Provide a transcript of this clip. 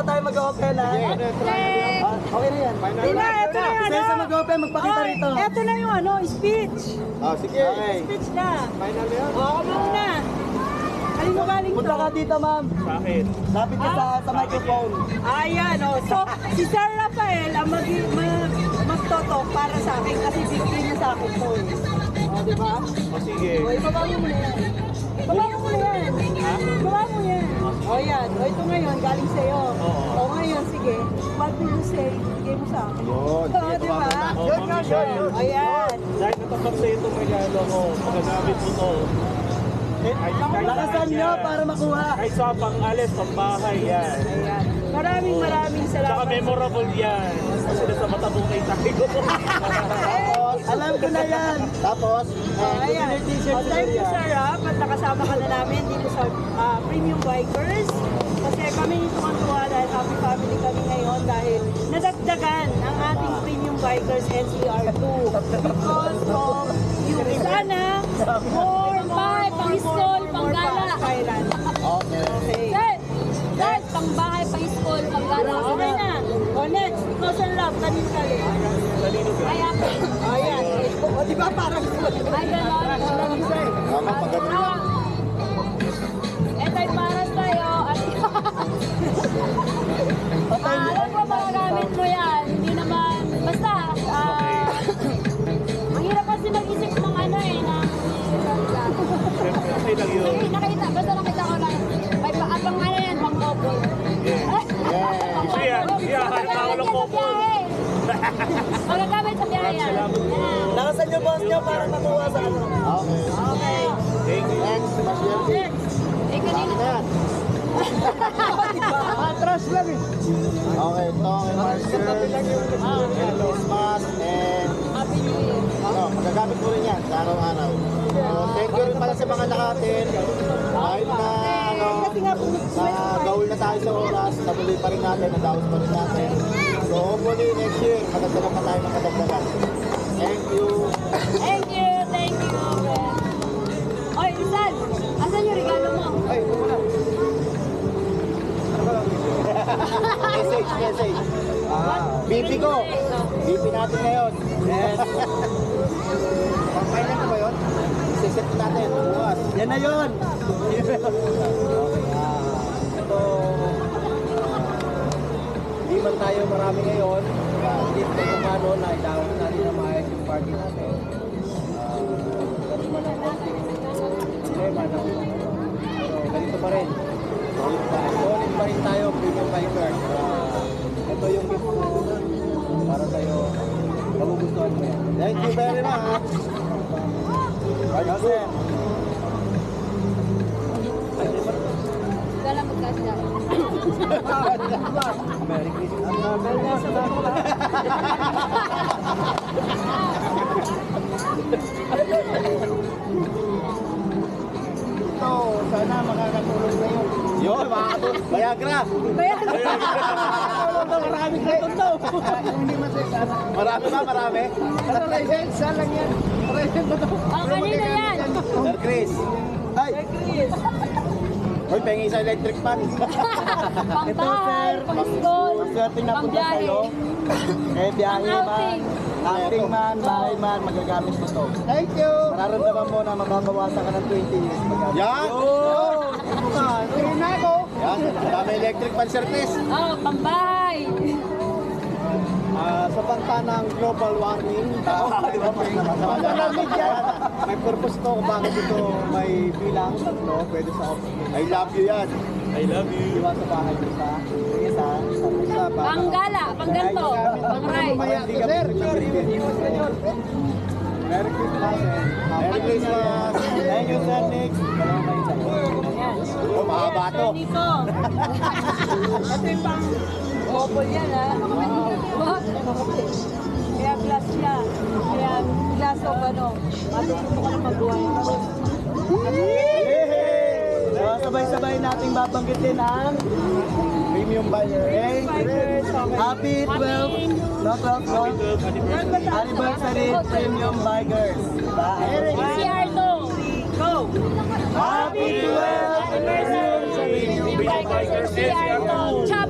tayo mag-open ha. Okay na yan. Ito na yung Isa mag-open, magpakita rito. Ito na yung speech. Sige. Okay. Speech na. Final yan. Oo, muna. Kanino galing Punta to? ka dito, ma'am. Sa akin. Lapit ka sa microphone. Ayan, So, si Sir Rafael ang magtotok para sa akin kasi bigyan niya sa akin to. Di ba? Sige. Ibaba mo muna yan. Ibaba mo muna yan. Ibaba mo yan. Yan. Ito ngayon, galing sa'yo. Ngayon, sige. What will you say? Bigay mo sa akin. Yun. Di ba? Yun. Ayan. Dahil natatak sa itong regalo ko, magagamit mo to. Lakasan nyo para makuha. Kahit sa pang-alis, pang-bahay, yan. Ayan. Maraming Tsaka salamat. memorable yan. Kasi nasa mata mo kay tayo. Alam ko na yan. Tapos, Ayan. Thank you, Sir Rap. At nakasama ka na namin dito sa Premium Bikers. Kasi kami tuwang-tuwa dahil happy family kami ngayon dahil nadagdagan ang ating Premium Bikers NCR2 because of you. Sana more pang-school, pang-gala. Thailand. Okay. Dad, pang-bahay, pang-school, pang-gala. Okay na. Next, ikaw Sir Rap, kanino ka rin? Ay, ako. Ayan. Di ba parang Ay, gano'n. Tama, pagdating Ah, Ito'y para sa'yo. Alam ko magagamit mo yan. Hindi naman, basta, ang hirap kasi mag-isip ng ng Okay lang yun. basta nakita ko lang, may paabang yan, pang-couple. Siya, hanap ako ng couple. Magagamit sa biyahe yan. lakasan nyo boss nyo para makuha sa ano. Okay. Thank you. Next. Eh, kanina. Atras lang eh. Okay, ito kay Marcel. Christmas and Happy New Year. magagamit mo rin yan sa araw-araw. Thank you rin pala sa mga nakatin. Kahit na gawin na tayo sa oras, natuloy pa rin natin, nadaos pa rin natin. So hopefully next year, madagdagan pa tayo ng kadagdagan. Thank you. Thank you, thank you. Oy, Rizal, asan yung regalo mo? Ay, ito muna. Message. BP ko. BP natin ngayon. Yes. Pang-final na ba yun? Siset natin bukas. Yan na yun. Ito, hindi man tayo marami ngayon. Hindi tayo paano na idawat natin na maayos yung party natin. Pero man ang konting problema na pero ganito pa rin. Solid pa rin tayo, premium biker. Ito yung gift natin para tayo magugustuhan mo yan. Thank you very much. Jose. Gala magkasya. Merry Christmas. Ito, sana makakatulong na yun. Yun, makakatulong. Viagra. Maraming reton daw. Hindi masaya. Marami ba? Marami? Ano, license? Lang yan. Kanino yan? Sir Chris. Hi. Hoy, pengi sa electric fan. Pang-bahay, pang-school, Swerte na punta pang-biyahe. sa'yo. Eh, biyahe man, Pang-outing. outing man, bahay man, magagamit mo to. Thank you. Mararamdaman mo na mababawasan ka ng 20 years. Yan. Tingin na ako. Yan, dami electric fan, Sir Chris. Oh, pang-bahay. Sa banta ng global warming, may purpose to kung bakit ito may bilang tatlo, pwede sa oxygen. I love you yan. I love you. Iwan sa bahay mo sa Pang-gala, pang-ganto, pang-ride. Hindi ka Merry Christmas. Merry Christmas. Thank you, Sir Nick. Oh, mahaba to. Nito. Ito yung pang couple yan, ha? What? Kaya glass siya. Kaya glass of matututo ka na magbuhay. So, sabay-sabay nating babanggitin ang Premium buyer. Happy 12, no 12, no? Anniversary Premium Bikers. Diba? CR2. Go! Happy 12 Anniversary. Bikers CR2. Chapter